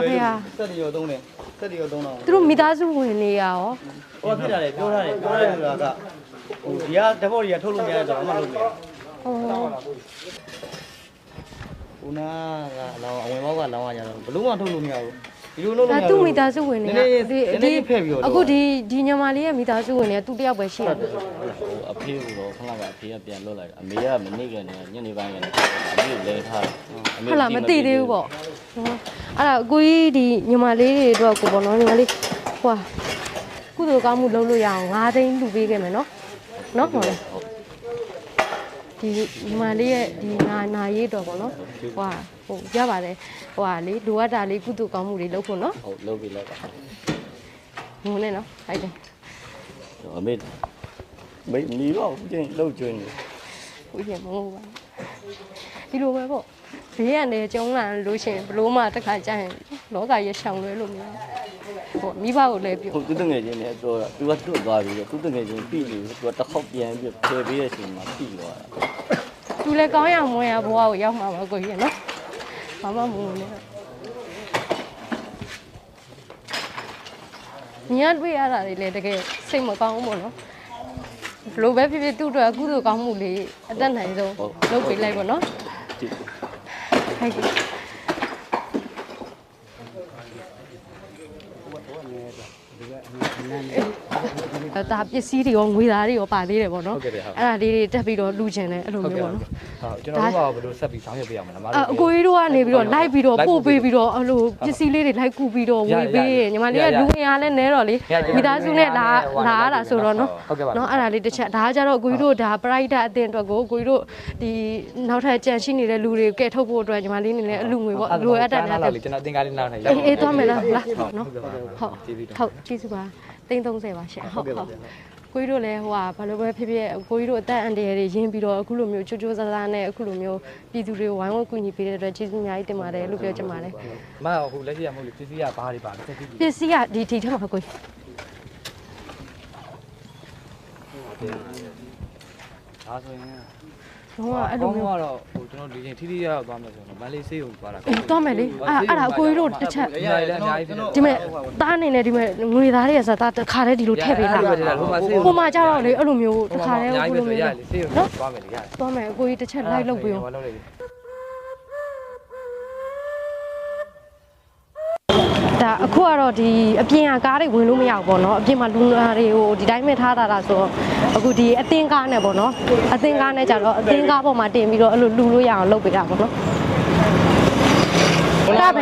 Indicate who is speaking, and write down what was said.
Speaker 1: ဖေဟာ
Speaker 2: ဆက်တီရောသုံးတယ်ဆက်တီရောသုံးတော့
Speaker 1: သူတို့မိသားစုဝင်နေရရော
Speaker 2: ဟိုဖြစ်တာလေပြောထားတယ်ဆိုတာကဟိုဒီကဓာတ်ပေါ်တွေကထုတ်လို့မရတော့အမှလုပ်နေဟိုနာကအလောင်းအဝင်ဘောက်ကလောင်းရကြတော့ဘလို့မှထုတ်လို့မရဘူးဒီလိုလုပ်လို့မရဘူး
Speaker 1: သူ့မိသားစုဝင်နေ
Speaker 2: ဒီဖက်ပြီးတော့
Speaker 1: အခုဒီညမလေးရဲ့မိသားစုဝင်နေသူတယောက်ပဲရှိရတယ်
Speaker 3: ဟိုအဖေကတော့ခဏကအဖေကပြန်လွတ်လိုက်တယ်အမေကမနေ့ကနေညနေပိုင်းကနေအမေကိုလဲထား
Speaker 1: ဟုတ်လားမသိသေးဘူးပေါ့အဲ့ဒါအကိုကြီးဒီညမလေးတွေအတွက်ကိုပေါ့နော်ညီမလေးဟိုကုသိုလ်ကောင်းမှုလုပ်လို့ရအောင်9သိန်းလူပေးခဲ့မယ်နော်ဟုတ်လားဒီညီမလေးရဲ့ဒီနာရေးတော့ပေါ့နော်ဟိုရပါတယ်ဟိုဟာလေလိုအပ်တာလေးကုသိုလ်ကောင်းမှုတွေလုပ်ဖို့နော်
Speaker 3: ဟုတ်လုပ်ပြီးလိုက်ပါ
Speaker 1: ငုံနေနော်ဟုတ်တယ်
Speaker 3: အမေမီတော့ကျင်းလှုပ်ကျွင်းနေ
Speaker 1: ဟိုရင်မဟုတ်ပါဒီလိုပဲပေါ့ဘေးကနေကျုံးလာလို့ရှင်ဘလို့မှတစ်ခါကြာရင်လောကရဲ့ရှောင်လွဲလို့မရဟိုမိဘကိုလည်းပြော
Speaker 3: ဟုတ်သူတငယ်ချင်းနဲ့ပြောတာသူကတွတ်သွားပြီးတော့သူတငယ်ချင်းပြီလို့သူကတစ်ခေါက်ပြန်ပြီးဖယ်ပေးတဲ့အချိန်မှာပြီသွားတာ
Speaker 1: သူလည်းကောင်းရမွေးရဘဝကိုရောက်မှာပါကိုကြီးနော်ဘာမှမဟုတ်နဲ့ညတွေ့ရတာတွေလည်းတကယ်စိတ်မကောင်းဘူးပေါ့နော်ဘလို့ပဲဖြစ်ဖြစ်သူ့အတွက်အကုသိုလ်ကောင်းမှုလေးအသက်နိုင်ဆုံးလုပ်ပေးလိုက်ပေါ့နော်ဟုတ်ကဲ့ဒါပစ္စည်းတွေရောငွေသားတွေရောပါသေးတယ်ပေါ့နော်အဲ့ဒါလေးတွေတက်ပြီးတော့လူချင်တယ်အဲ့လိုမျိုးပေါ့နော်
Speaker 2: ဟုတ်ကျွန်တော်တို့ကဘယ်လိုဆက်ပြီးဆောင်ရွက်ပေးရမလဲမ
Speaker 1: အကိုကြီးတို့ကနေပြီးတော့လိုက်ပြီးတော့ပို့ပေးပြီးတော့အဲ့လိုပစ္စည်းလေးတွေလိုက်ကူပြီးတော့ဝေပေးရညီမလေးကလူငယ်အားလည်းနဲတော့လေမိသားစုနဲ့လာရတာဆိုတော့နော်နော်အဲ့ဒါလေးတစ်ချက်ဒါကကြတော့အကိုကြီးတို့ဒါပရိုက်တာအတင်းအတွက်ကိုအကိုကြီးတို့ဒီနောက်ထပ်ကြံရှိနေတဲ့လူတွေကဲထုတ်ဖို့အတွက်ညီမလေးနေလည်းအလူငွေပေါ့လိုအပ်တယ်များတယ်
Speaker 2: ကျွန်တော်သင်္ကားလေးနောက်နေရ
Speaker 1: အေးသွားမယ်လားနော်ဟုတ်ကျေးဇူးပါ330ပါရှင်ဟုတ်ကိုကြီးတို့လည်းဟိုဟာဘာလို့ပဲဖြစ်ဖြစ်ကိုကြီးတို့အသက်အန္တရာယ်တွေရင်းပြီးတော့အခုလိုမျိုးချိုးချိုးဆဆနဲ့အခုလိုမျိုးပြည်သူတွေဝိုင်းဝန်းကူညီပေးတဲ့အတွက်ကျေးဇူးအများကြီးတင်ပါတယ်လို့ပြောချင်ပါတယ်
Speaker 2: မဟုတ်လက်ရှိရမဟုတ်လို့ပစ္စည်းကဘာတွေပါလဲ
Speaker 1: ပစ္စည်းကဒီထက်မှာကိုကြီး
Speaker 2: ဒါဆိုရင်
Speaker 1: တော့အဲ့လိုမျိုး
Speaker 2: ကတော့ဟိုကျွန်တော်ဒီချိန်ထီးထီးရောက်သွားမယ်ဆိုတော့မန်လေးဆေးကိုသွားတာ
Speaker 1: သွားမယ်လေအဲ့ဒါအကိုကြီးတို့တစ်ချက်ဒီမဲ့တားအနေနဲ့ဒီမဲ့ငွေသားတွေကစတာတစ်ခါတည်းဒီလိုထည့်ပေးလာဟိုမှာကြတော့လေအဲ့လိုမျိုးတစ်ခါတည်းဟိုလိုမျိုး
Speaker 2: ဆေးကိုသွားမယ်လေရတယ်
Speaker 1: သွားမယ်အကိုကြီးတစ်ချက်လိုက်လုပ်ပေးအောင်ဒါအခုကတော့ဒီအပြင်ကားတွေဝင်လို့မရဘူးပေါ့နော်အပြင်မှာလူနာတွေကိုဒီတိုင်းမဲ့ထားတာဆိုတော့အခုဒီအသင်းကားနဲ့ပေါ့နော်အသင်းကားနဲ့ကြတော့အသင်းကားပေါ်မှာတင်ပြီးတော့အဲ့လိုလူလို့ရအောင်လုပ်ပေးတာပေါ့နော်